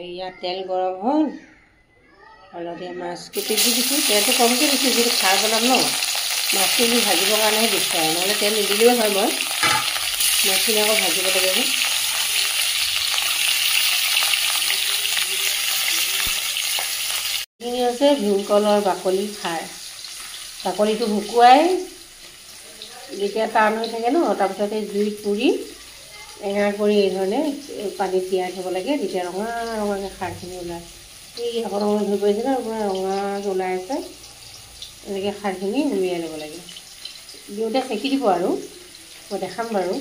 ইয়াত তেল গৰম হ'ল অলপীয়া মাছ কুটি দি দিছোঁ তেলটো কমকৈ দিছোঁ যিটো খাৰ বনাম ন মাছখিনি ভাজিবৰ কাৰণেহে দিছোঁ আৰু নহ'লে তেল নিদিলেও হয় মই মাছখিনি আকৌ ভাজিব লাগে এইখিনি হৈছে ভীমকলৰ বাকলি খাৰ বাকলিটো শুকুৱাই যেতিয়া টান হৈ থাকে ন তাৰপিছত এই জুইত পুৰি এঙাৰ কৰি এই ধৰণে পানীত তিয়াই থ'ব লাগে তেতিয়া ৰঙা ৰঙাকৈ খাৰখিনি ওলায় এই অকণ অকণ ধুই পৰিছে ন পুৰা ৰঙা ওলাই আছে এনেকৈ খাৰখিনি উলিয়াই ল'ব লাগে দিওঁতে সেকি দিব আৰু মই দেখাম বাৰু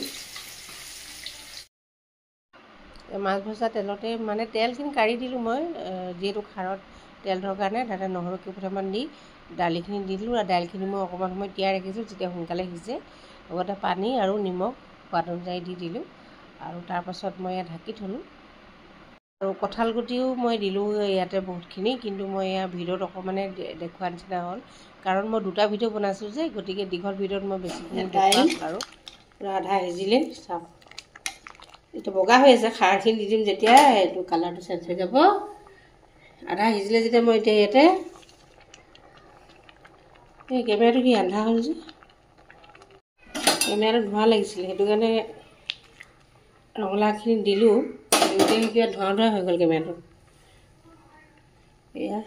মাছ ভজা তেলতে মানে তেলখিনি কাঢ়ি দিলোঁ মই যিহেতু খাৰত তেল ধৰ কাৰণে তাতে নহৰু কেইফুটামান দি দালিখিনি দি দিলোঁ আৰু দাইলখিনি মই অকণমান সময় তিয়াই ৰাখিছোঁ যেতিয়া সোনকালে সিজে লগতে পানী আৰু নিমখ সোৱাদ অনুযায়ী দি দিলোঁ আৰু তাৰপাছত মই ইয়াত ঢাকি থ'লোঁ আৰু কঁঠাল গুটিও মই দিলোঁ ইয়াতে বহুতখিনি কিন্তু মই ইয়াৰ ভিডিঅ'ত অকণমানে দেখুওৱা নিচিনা হ'ল কাৰণ মই দুটা ভিডিঅ' বনাইছোঁ যে গতিকে দীঘল ভিডিঅ'ত মই বেছিখিনি দেখাম আৰু পূৰা আধা সিজিলে চাওক এইটো বগা হৈ আছে খাৰখিনি দি দিম যেতিয়া এইটো কালাৰটো চেঞ্জ হৈ যাব আধা সিজিলে যেতিয়া মই এতিয়া ইয়াতে এই কেমেৰাটো কি আন্ধা হ'ল যে কেমেৰাটো ধোঁৱা লাগিছিলে সেইটো কাৰণে ৰঙালাওখিনি দিলোঁ দিওঁতে কিবা ধোঁৱা ধোঁৱা হৈ গ'ল কেমেৰাটো এয়া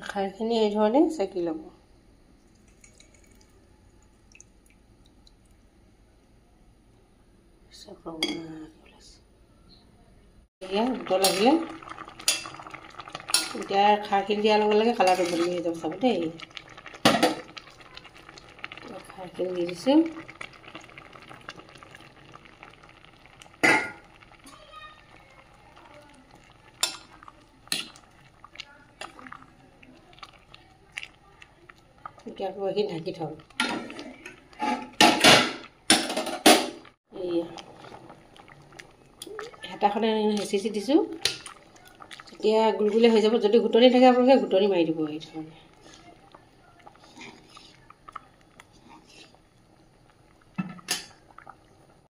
খাৰখিনি এই ধৰণে চেকি ল'ব এয়া উতল আহিলে এতিয়া খাৰখিনি দিয়াৰ লগে লগে কালাৰটো বদলি হৈ যাব চাব দেই খাৰখিনি দি দিছোঁ এতিয়া আকৌ এইখিনি ঢাকি থ'ম এইয়া হেতাখনে হেঁচি দিছোঁ তেতিয়া গুলগুলীয়া হৈ যাব যদি ঘুটনি থাকে আপোনালোকে ঘুটনি মাৰি দিব এই ধৰণে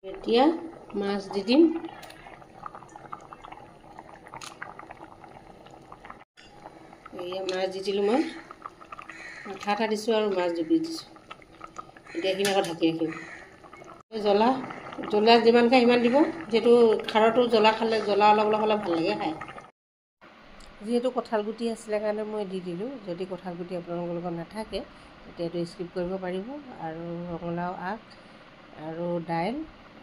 এতিয়া মাছ দি দিম এইয়া মাছ দি দিলোঁ মই মাথা এটা দিছোঁ আৰু মাছ ডুবি দিছোঁ এতিয়া এইখিনি আকৌ ঢাকি ৰাখিম জ্বলা যিমান খায় সিমান দিব যিহেতু খাৰতো জ্বলা খালে জ্বলা অলপ অলপ হ'লে ভাল লাগে খাই যিহেতু কঁঠাল গুটি আছিলে কাৰণে মই দি দিলোঁ যদি কঁঠাল গুটি আপোনালোকৰ লগত নাথাকে তেতিয়া এইটো স্কিপ কৰিব পাৰিব আৰু ৰঙালাও আগ আৰু দাইল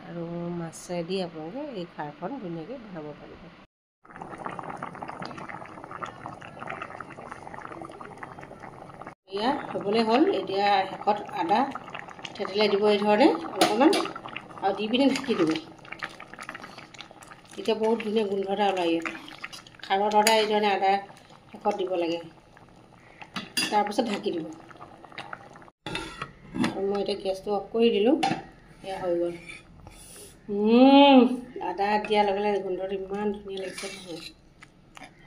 আৰু মাছেদি আপোনালোকে এই খাৰখন ধুনীয়াকৈ বনাব পাৰিব এয়া হ'বলৈ হ'ল এতিয়া শেষত আদা থেতেলাই দিব এই ধৰণে অলপমান আৰু দি পিনি ঢাকি দিব তেতিয়া বহুত ধুনীয়া গোন্ধ এটা ওলাই ইয়াত খাৰত সদায় এই ধৰণে আদা শেষত দিব লাগে তাৰপিছত ঢাকি দিব আৰু মই এতিয়া গেছটো অফ কৰি দিলোঁ এয়া হৈ গ'ল আদা দিয়াৰ লগে লগে গোন্ধটো ইমান ধুনীয়া লাগিছে নহয়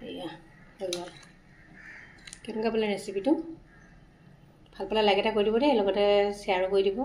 এয়া হৈ গ'ল কেনেকুৱা পালে ৰেচিপিটো ভাল পালে লাইক এটা কৰি দিব দেই লগতে শ্বেয়াৰো কৰি দিব